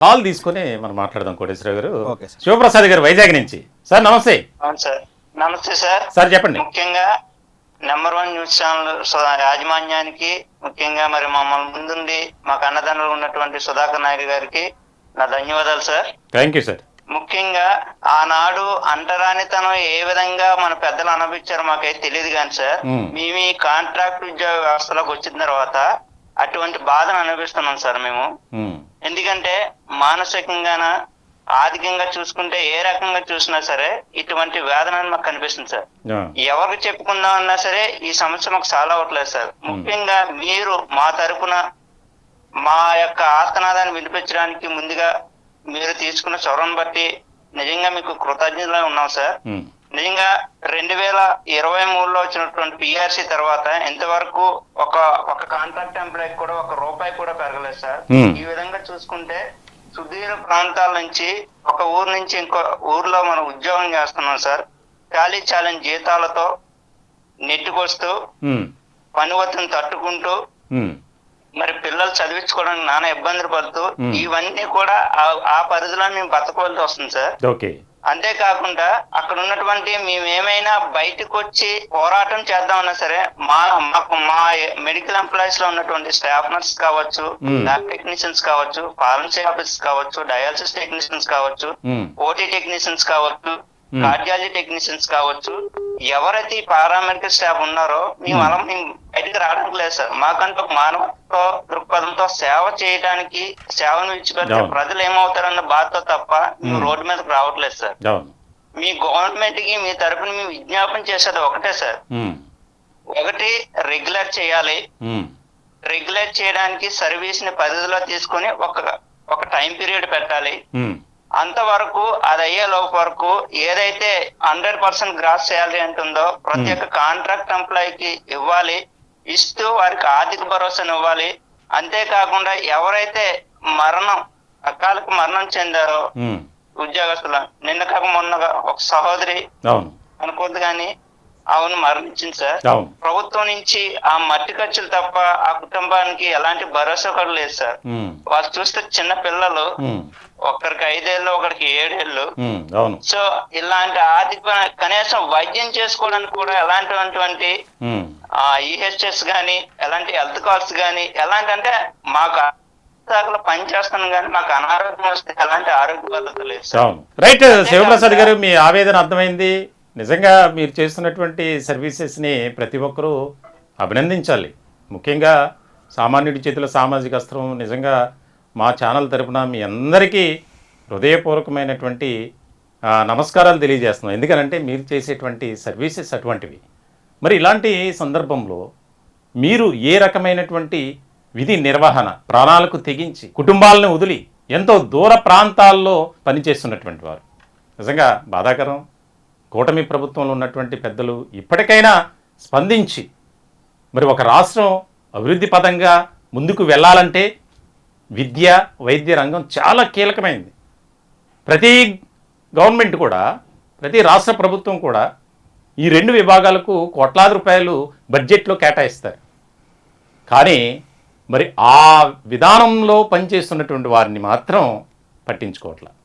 Call తీసుకుని మనం మాట్లాడదాం కోటేశ్వర గారు. Okay sir. శివప్రసాద్ గారు వైజాగ్ నుంచి. సార్ నమస్తే. అవును సార్, నమస్తే సార్. సార్ చెప్పండి. ముఖ్యంగా నెంబర్ 1 న్యూస్ ఛానల్ యాజమాన్యానికి, ముఖ్యంగా మరి మమ్మల్ని ముందుండి మాకు అన్నదండలు ఉన్నటువంటి సుధాకర్ నాయుడు గారికి నా ధన్యవాదాలు సార్. Thank you sir. ముఖ్యంగా ఆనాడు అంటరానితనం ఏ విధంగా మన పెద్దలు అనుభవించారో మాకైతే తెలియదు కానీ సార్, మేము ఈ కాంట్రాక్ట్ ఉద్యోగ వ్యవస్థలోకి వచ్చిన తర్వాత అటువంటి బాధను అనుభవిస్తున్నాం సార్ మేము. ఎందుకంటే మానసికంగాన ఆర్థికంగా చూసుకుంటే ఏ రకంగా చూసినా సరే ఇటువంటి వేదన మాకు కనిపిస్తుంది సార్. ఎవరికి చెప్పుకుందాం అన్నా సరే ఈ సమస్య మాకు చాలా అవ్వట్లేదు సార్. ముఖ్యంగా మీరు మా తరపున మా యొక్క ఆర్తనాదాన్ని వినిపించడానికి ముందుగా మీరు తీసుకున్న చొరవను బట్టి నిజంగా మీకు కృతజ్ఞతలు ఉన్నాం సార్. నిజంగా 2023లో వచ్చినటువంటి పిఆర్సీ తర్వాత ఇంతవరకు ఒక కాంట్రాక్ట్ ఎంప్లాయ్ కూడా ₹1 కూడా పెరగలేదు సార్. ఈ విధంగా చూసుకుంటే సుదూర ప్రాంతాల నుంచి ఒక ఊరు నుంచి ఇంకో ఊర్లో మనం ఉద్యోగం చేస్తున్నాం సార్. ఖాళీ ఛాలెంజ్ జీతాలతో నెట్టుకొస్తూ పని ఒత్తిడిని తట్టుకుంటూ మరి పిల్లలు చదివించుకోవడానికి నానా ఇబ్బందులు పడుతూ ఇవన్నీ కూడా ఆ పరిధిలో మేము బతకవలసి వస్తుంది సార్. ఓకే. అంతేకాకుండా అక్కడ ఉన్నటువంటి మేమేమైనా బయటకు వచ్చి పోరాటం చేద్దామన్నా సరే మా మెడికల్ ఎంప్లాయీస్ లో ఉన్నటువంటి స్టాఫ్ నర్స్ కావచ్చు, ల్యాబ్ టెక్నీషియన్స్ కావచ్చు, ఫార్మసీ ఆఫీసర్స్ కావచ్చు, డయాలసిస్ టెక్నీషియన్స్ కావచ్చు, ఓటీ టెక్నీషియన్స్ కావచ్చు, కార్డియాలజీ టెక్నీషియన్స్ కావచ్చు, ఎవరైతే పారామెడికల్ స్టాఫ్ ఉన్నారో మేము బయటకు రావడానికి లేదు సార్. మాకంటూ ఒక మానవత్వ దృక్పథంతో సేవ చేయడానికి, సేవను విడిచిపెడితే ప్రజలు ఏమవుతారన్న బాధతో తప్ప మేము రోడ్డు మీదకి రావట్లేదు సార్. మీ గవర్నమెంట్ కి మీ తరఫున మేము విజ్ఞాపన చేసేది ఒకటే సార్, ఒకటి రెగ్యులర్ చేయాలి. రెగ్యులర్ చేయడానికి సర్వీస్ ని పరిధిలో తీసుకొని ఒక టైం పీరియడ్ పెట్టాలి. అంతవరకు అది అయ్యే లోపు వరకు ఏదైతే 100% గ్రాస్ శాలరీ అంటుందో ప్రతి ఒక్క కాంట్రాక్ట్ ఎంప్లాయీకి ఇవ్వాలి. ఇస్తూ వారికి ఆర్థిక భరోసాను ఇవ్వాలి. అంతేకాకుండా ఎవరైతే అకాలకు మరణం చెందారో ఉద్యోగస్తులు, నిన్న కాక మొన్న ఒక సహోదరి అనుకోద్దు కానీ అవును మరణించింది సార్. ప్రభుత్వం నుంచి ఆ మట్టి ఖర్చులు తప్ప ఆ కుటుంబానికి ఎలాంటి భరోసా కూడా లేదు సార్. వాళ్ళు చూస్తే చిన్న పిల్లలు, ఒకరికి 5 ఏళ్ళు, ఒకరికి 7 ఏళ్ళు. సో ఇలాంటి ఆర్థిక కనీసం వైద్యం చేసుకోవడానికి కూడా ఎలాంటి ఈహెచ్ఎస్ గానీ, ఎలాంటి హెల్త్ కార్డ్స్ గానీ, ఎలాంటి అంటే మాకు పని చేస్తాను కానీ మాకు అనారోగ్యం వస్తే ఎలాంటి ఆరోగ్య భద్రత లేదు. రైట్ శివప్రసాద్ గారు, మీ ఆవేదన అర్థమైంది. నిజంగా మీరు చేస్తున్నటువంటి సర్వీసెస్ని ప్రతి ఒక్కరూ అభినందించాలి. ముఖ్యంగా సామాన్యుడి చేతిలో సామాజిక అస్త్రం. నిజంగా మా ఛానల్ తరపున మీ అందరికీ హృదయపూర్వకమైనటువంటి నమస్కారాలు తెలియజేస్తున్నాం. ఎందుకనంటే మీరు చేసేటువంటి సర్వీసెస్ అటువంటివి. మరి ఇలాంటి సందర్భంలో మీరు ఏ రకమైనటువంటి విధి నిర్వహణ, ప్రాణాలకు తెగించి కుటుంబాలను వదిలి ఎంతో దూర ప్రాంతాల్లో పనిచేస్తున్నటువంటి వారు, నిజంగా బాధాకరం. కూటమి ప్రభుత్వంలో ఉన్నటువంటి పెద్దలు ఇప్పటికైనా స్పందించి మరి ఒక రాష్ట్రం అభివృద్ధి పదంగా ముందుకు వెళ్ళాలంటే విద్య, వైద్య రంగం చాలా కీలకమైంది. ప్రతి గవర్నమెంట్ కూడా, ప్రతి రాష్ట్ర ప్రభుత్వం కూడా ఈ 2 విభాగాలకు కోట్లాది రూపాయలు బడ్జెట్లో కేటాయిస్తారు. కానీ మరి ఆ విధానంలో పనిచేస్తున్నటువంటి వారిని మాత్రం పట్టించుకోవట్లేదు.